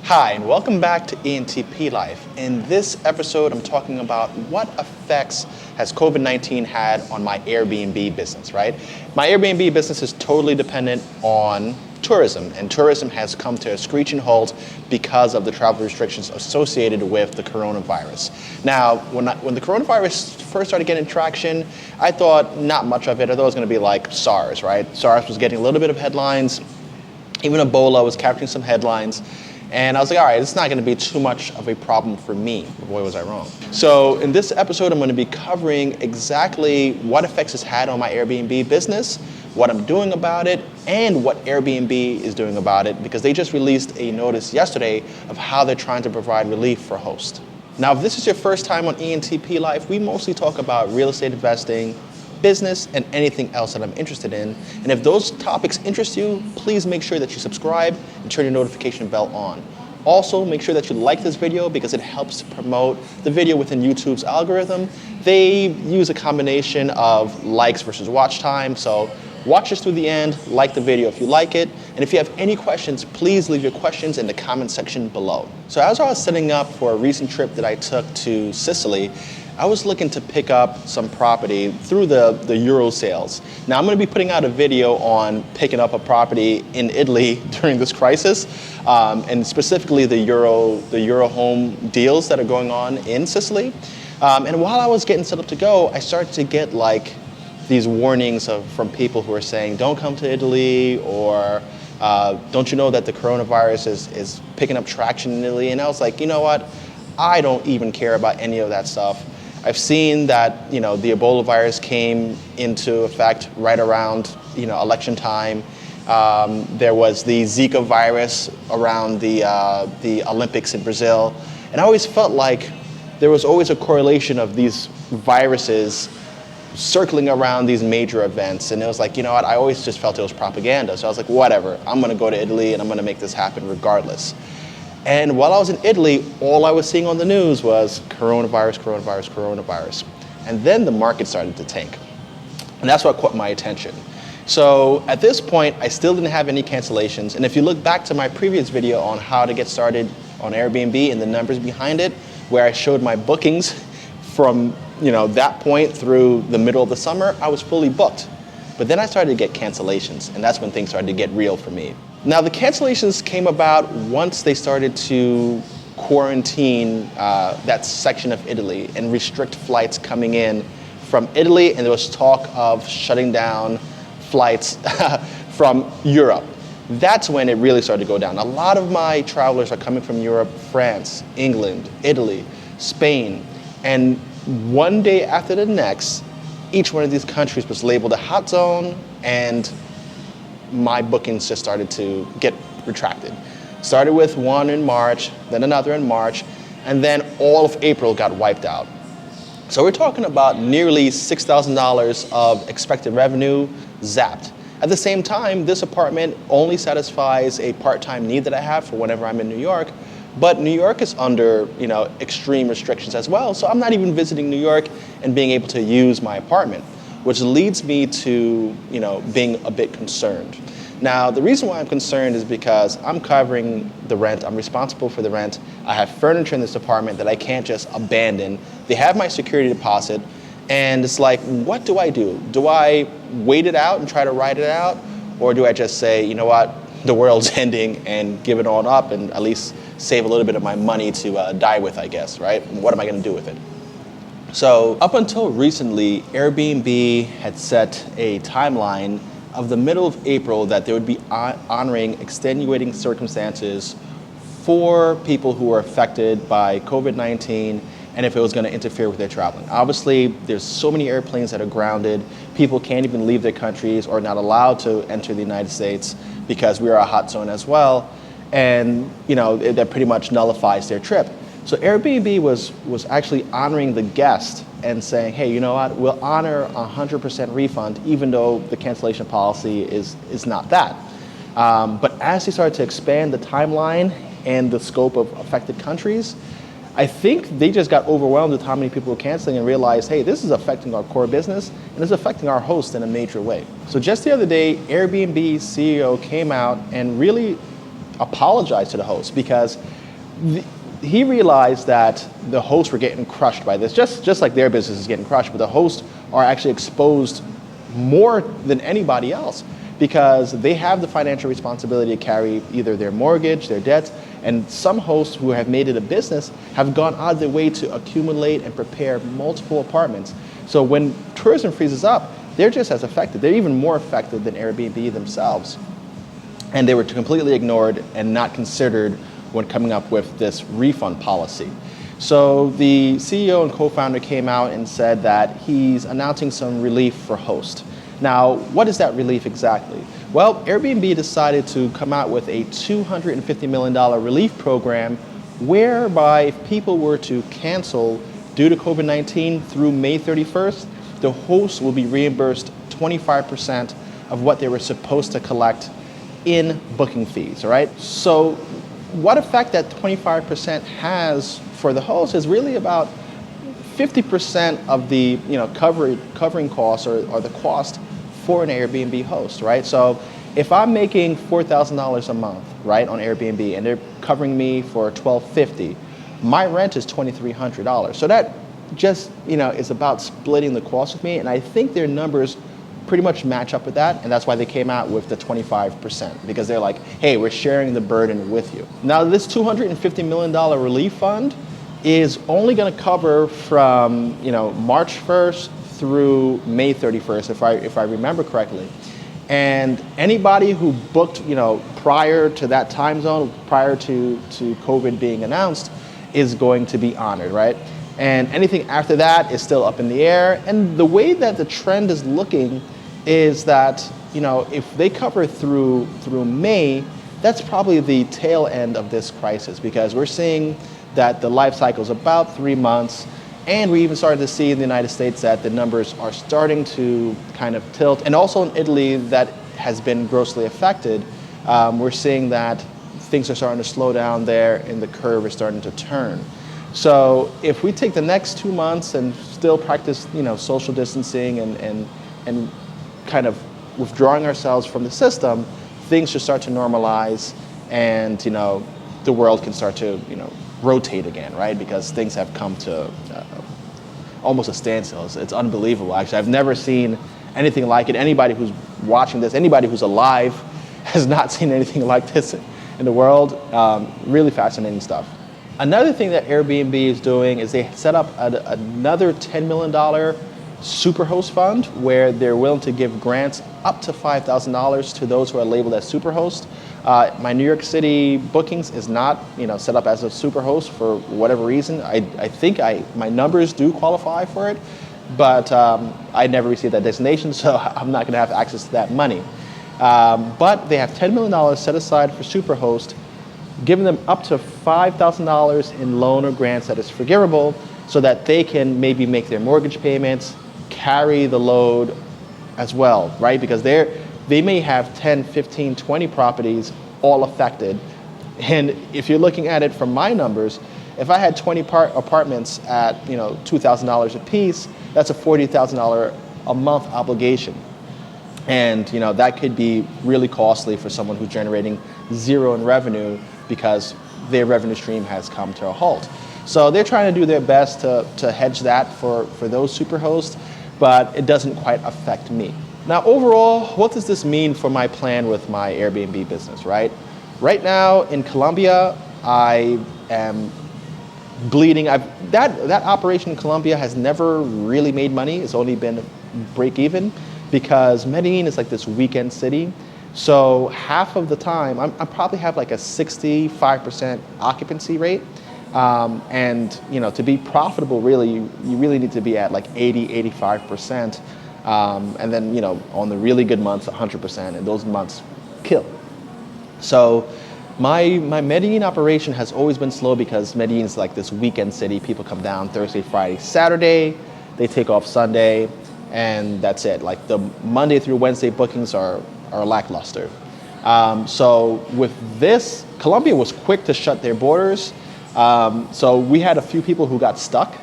Hi, and welcome back to ENTP Life. In this episode, I'm talking about what effects has COVID-19 had on my Airbnb business, right? My Airbnb business is totally dependent on tourism, and tourism has come to a screeching halt because of the travel restrictions associated with the coronavirus. Now, when the coronavirus first started getting traction, I thought not much of it. I thought it was going to be like SARS, right? SARS was getting a little bit of headlines. Even Ebola was capturing some headlines. And I was like, all right, it's not going to be too much of a problem for me. Boy, was I wrong. So in this episode, I'm going to be covering exactly what effects it's had on my Airbnb business, what I'm doing about it, and what Airbnb is doing about it, because they just released a notice yesterday of how they're trying to provide relief for hosts. Now, if this is your first time on ENTP Life, we mostly talk about real estate investing, business, and anything else that I'm interested in. And if those topics interest you, please make sure that you subscribe and turn your notification bell on. Also, make sure that you like this video because it helps to promote the video within YouTube's algorithm. They use a combination of likes versus watch time, so watch this through the end, like the video if you like it, and if you have any questions, please leave your questions in the comment section below. So as I was setting up for a recent trip that I took to Sicily, I was looking to pick up some property through the Euro sales. Now I'm going to be putting out a video on picking up a property in Italy during this crisis, and specifically the Euro home deals that are going on in Sicily. And while I was getting set up to go, I started to get like these warnings from people who are saying, don't come to Italy, or don't you know that the coronavirus is picking up traction in Italy? And I was like, you know what? I don't even care about any of that stuff. I've seen that, the Ebola virus came into effect right around, election time. There was the Zika virus around the Olympics in Brazil. And I always felt like there was always a correlation of these viruses circling around these major events. And it was like, you know what, I always just felt it was propaganda. So I was like, whatever, I'm going to go to Italy and I'm going to make this happen regardless. And while I was in Italy, all I was seeing on the news was coronavirus, coronavirus, coronavirus. And then the market started to tank. And that's what caught my attention. So at this point, I still didn't have any cancellations. And if you look back to my previous video on how to get started on Airbnb and the numbers behind it, where I showed my bookings from that point through the middle of the summer, I was fully booked. But then I started to get cancellations, and that's when things started to get real for me. Now, the cancellations came about once they started to quarantine that section of Italy and restrict flights coming in from Italy, and there was talk of shutting down flights from Europe. That's when it really started to go down. A lot of my travelers are coming from Europe, France, England, Italy, Spain, and one day after the next, each one of these countries was labeled a hot zone, and my bookings just started to get retracted. Started with one in March, then another in March, and then all of April got wiped out. So we're talking about nearly $6,000 of expected revenue zapped. At the same time, this apartment only satisfies a part-time need that I have for whenever I'm in New York, but New York is under, extreme restrictions as well, so I'm not even visiting New York and being able to use my apartment, which leads me to, being a bit concerned. Now, the reason why I'm concerned is because I'm covering the rent. I'm responsible for the rent. I have furniture in this apartment that I can't just abandon. They have my security deposit, and it's like, what do I do? Do I wait it out and try to ride it out? Or do I just say, you know what, the world's ending, and give it on up and at least save a little bit of my money to die with, I guess, right? What am I going to do with it? So up until recently, Airbnb had set a timeline of the middle of April that they would be honoring extenuating circumstances for people who were affected by COVID-19 and if it was going to interfere with their traveling. Obviously, there's so many airplanes that are grounded. People can't even leave their countries or not allowed to enter the United States because we are a hot zone as well. And that pretty much nullifies their trip. So Airbnb was actually honoring the guest and saying, hey, you know what, we'll honor 100% refund even though the cancellation policy is not that. But as they started to expand the timeline and the scope of affected countries, I think they just got overwhelmed with how many people were canceling and realized, hey, this is affecting our core business and it's affecting our host in a major way. So just the other day, Airbnb CEO came out and really apologize to the host because he realized that the hosts were getting crushed by this, just like their business is getting crushed, but the hosts are actually exposed more than anybody else because they have the financial responsibility to carry either their mortgage, their debts, and some hosts who have made it a business have gone out of their way to accumulate and prepare multiple apartments. So when tourism freezes up, they're just as affected. They're even more affected than Airbnb themselves. And they were completely ignored and not considered when coming up with this refund policy. So the CEO and co-founder came out and said that he's announcing some relief for hosts. Now, what is that relief exactly? Well, Airbnb decided to come out with a $250 million relief program whereby if people were to cancel due to COVID-19 through May 31st, the hosts will be reimbursed 25% of what they were supposed to collect in booking fees, all right? So what effect that 25% has for the host is really about 50% of the covering costs or the cost for an Airbnb host, right? So if I'm making $4,000 a month, right, on Airbnb and they're covering me for $1,250, my rent is $2,300. So that just is about splitting the cost with me, and I think their numbers pretty much match up with that, and that's why they came out with the 25%, because they're like, hey, we're sharing the burden with you. Now, this $250 million relief fund is only going to cover from March 1st through May 31st, if I remember correctly. And anybody who booked prior to that time zone, prior to COVID being announced, is going to be honored, right? And anything after that is still up in the air. And the way that the trend is looking is that if they cover through May, that's probably the tail end of this crisis, because we're seeing that the life cycle is about 3 months, and we even started to see in the United States that the numbers are starting to kind of tilt. And also in Italy, that has been grossly affected. We're seeing that things are starting to slow down there, and the curve is starting to turn. So if we take the next 2 months and still practice social distancing and kind of withdrawing ourselves from the system, things should start to normalize, and the world can start to rotate again, right? Because things have come to almost a standstill. It's unbelievable, actually. I've never seen anything like it. Anybody who's watching this, anybody who's alive, has not seen anything like this in the world. Really fascinating stuff. Another thing that Airbnb is doing is they set up another $10 million superhost fund where they're willing to give grants up to $5,000 to those who are labeled as superhost. My New York City bookings is not set up as a superhost for whatever reason. I think my numbers do qualify for it, but I never received that designation, so I'm not going to have access to that money. But they have $10 million set aside for superhost, giving them up to $5,000 in loan or grants that is forgivable, so that they can maybe make their mortgage payments, carry the load as well, right? Because they may have 10, 15, 20 properties all affected. And if you're looking at it from my numbers, if I had 20 apartments at $2,000 a piece, that's a $40,000 a month obligation. And that could be really costly for someone who's generating zero in revenue because their revenue stream has come to a halt. So they're trying to do their best to hedge that for those superhosts, but it doesn't quite affect me. Now, overall, what does this mean for my plan with my Airbnb business, right? Right now in Colombia, I am bleeding. That operation in Colombia has never really made money. It's only been break even because Medellin is like this weekend city. So half of the time, I probably have like a 65% occupancy rate. And to be profitable, really, you really need to be at like 80, 85%. And then, on the really good months, 100%, and those months kill. So my Medellin operation has always been slow because Medellin is like this weekend city. People come down Thursday, Friday, Saturday, they take off Sunday, and that's it. Like the Monday through Wednesday bookings are lackluster. So with this, Colombia was quick to shut their borders. So we had a few people who got stuck,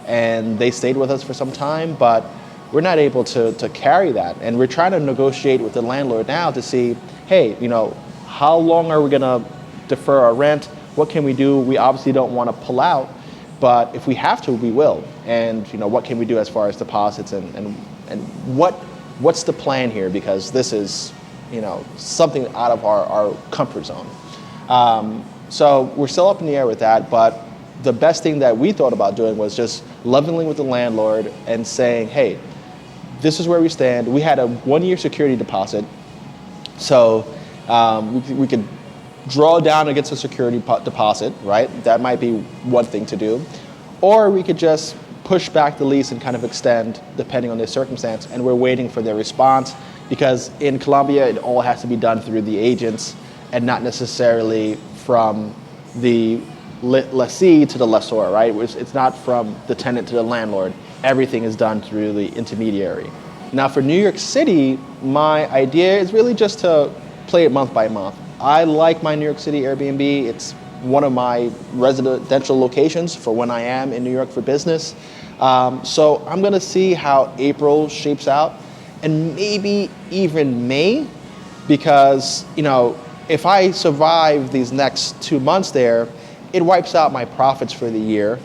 and they stayed with us for some time, but we're not able to carry that. And we're trying to negotiate with the landlord now to see, hey, how long are we gonna defer our rent? What can we do? We obviously don't want to pull out, but if we have to, we will. And what can we do as far as deposits and what's the plan here? Because this is something out of our comfort zone. So we're still up in the air with that, but the best thing that we thought about doing was just leveling with the landlord and saying, hey, this is where we stand. We had a 1-year security deposit, so we could draw down against a security deposit, right? That might be one thing to do. Or we could just push back the lease and kind of extend depending on the circumstance, and we're waiting for their response, because in Colombia it all has to be done through the agents and not necessarily from the lessee to the lessor, right? It's not from the tenant to the landlord. Everything is done through the intermediary. Now for New York City, my idea is really just to play it month by month. I like my New York City Airbnb. It's one of my residential locations for when I am in New York for business. So I'm gonna see how April shapes out, and maybe even May, because if I survive these next 2 months there, it wipes out my profits for the year,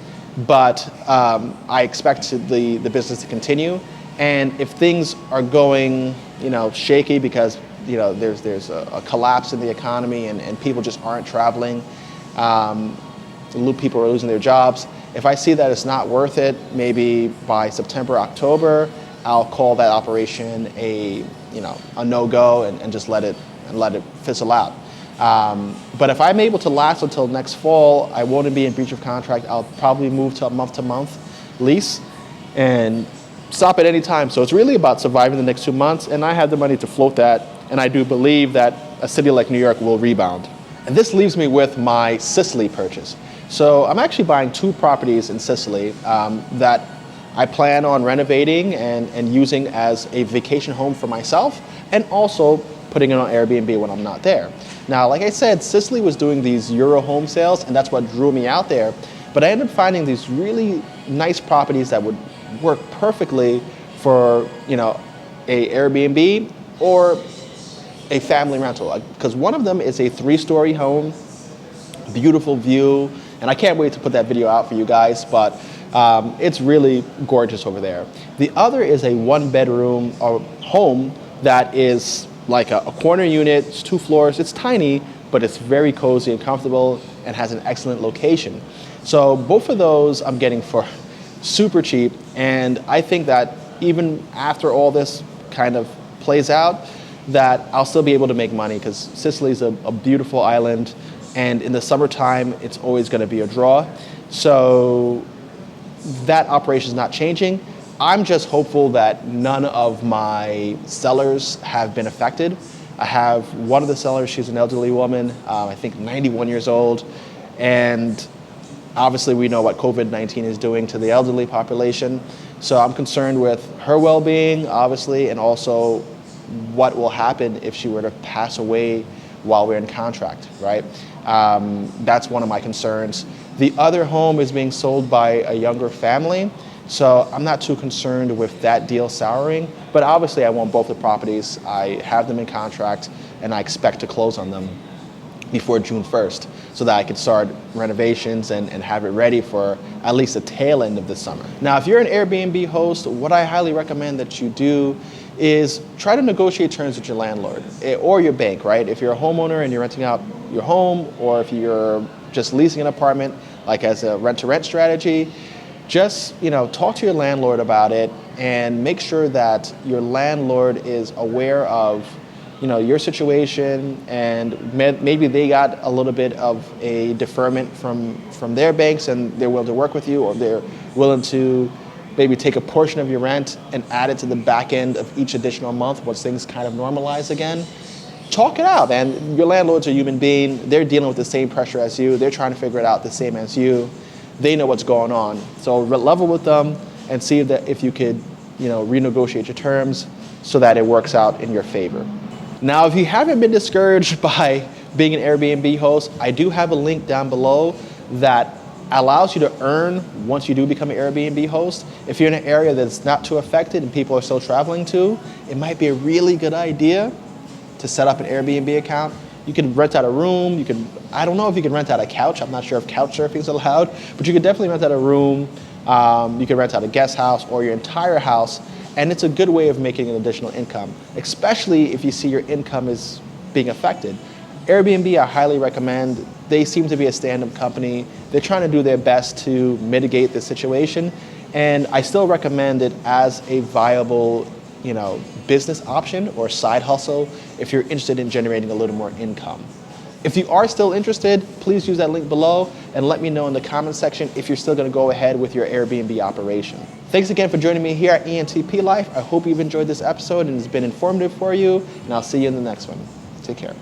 but I expect the business to continue. And if things are going shaky because there's a collapse in the economy and people just aren't traveling, people are losing their jobs, if I see that it's not worth it, maybe by September, October, I'll call that operation a no-go and just let it fizzle out. But if I'm able to last until next fall, I won't be in breach of contract. I'll probably move to a month-to-month lease and stop at any time. So it's really about surviving the next 2 months, and I have the money to float that, and I do believe that a city like New York will rebound. And this leaves me with my Sicily purchase. So I'm actually buying 2 properties in Sicily that I plan on renovating and using as a vacation home for myself, and also putting it on Airbnb when I'm not there. Now, like I said, Sicily was doing these Euro home sales, and that's what drew me out there. But I ended up finding these really nice properties that would work perfectly for a Airbnb or a family rental. Because one of them is a 3-story home, beautiful view, and I can't wait to put that video out for you guys. But it's really gorgeous over there. The other is a 1-bedroom home that is like a corner unit. It's 2 floors. It's tiny, but it's very cozy and comfortable and has an excellent location. So both of those I'm getting for super cheap, and I think that even after all this kind of plays out, that I'll still be able to make money, because Sicily is a beautiful island, and in the summertime it's always going to be a draw. So that operation is not changing. I'm just hopeful that none of my sellers have been affected. I have one of the sellers, she's an elderly woman, I think 91 years old, and obviously we know what COVID-19 is doing to the elderly population. So I'm concerned with her well-being, obviously, and also what will happen if she were to pass away while we're in contract, right? That's one of my concerns. The other home is being sold by a younger family, so I'm not too concerned with that deal souring, but obviously I want both the properties. I have them in contract, and I expect to close on them before June 1st, so that I can start renovations and have it ready for at least the tail end of the summer. Now, if you're an Airbnb host, what I highly recommend that you do is try to negotiate terms with your landlord or your bank, right? If you're a homeowner and you're renting out your home, or if you're just leasing an apartment, like as a rent-to-rent strategy, just talk to your landlord about it and make sure that your landlord is aware of your situation, and maybe they got a little bit of a deferment from their banks and they're willing to work with you, or they're willing to maybe take a portion of your rent and add it to the back end of each additional month once things kind of normalize again. Talk it out, man. Your landlord's a human being. They're dealing with the same pressure as you. They're trying to figure it out the same as you. They know what's going on. So level with them and see if you could renegotiate your terms so that it works out in your favor. Now, if you haven't been discouraged by being an Airbnb host, I do have a link down below that allows you to earn once you do become an Airbnb host. If you're in an area that's not too affected and people are still traveling to, it might be a really good idea to set up an Airbnb account You can rent out a room. I don't know if you can rent out a couch. I'm not sure if couch surfing is allowed, but you could definitely rent out a room. You can rent out a guest house or your entire house, and it's a good way of making an additional income, especially if you see your income is being affected. Airbnb, I highly recommend. They seem to be a stand-up company. They're trying to do their best to mitigate the situation, and I still recommend it as a viable, business option or side hustle if you're interested in generating a little more income. If you are still interested, please use that link below and let me know in the comment section if you're still going to go ahead with your Airbnb operation. Thanks again for joining me here at ENTP Life. I hope you've enjoyed this episode and it's been informative for you, and I'll see you in the next one. Take care.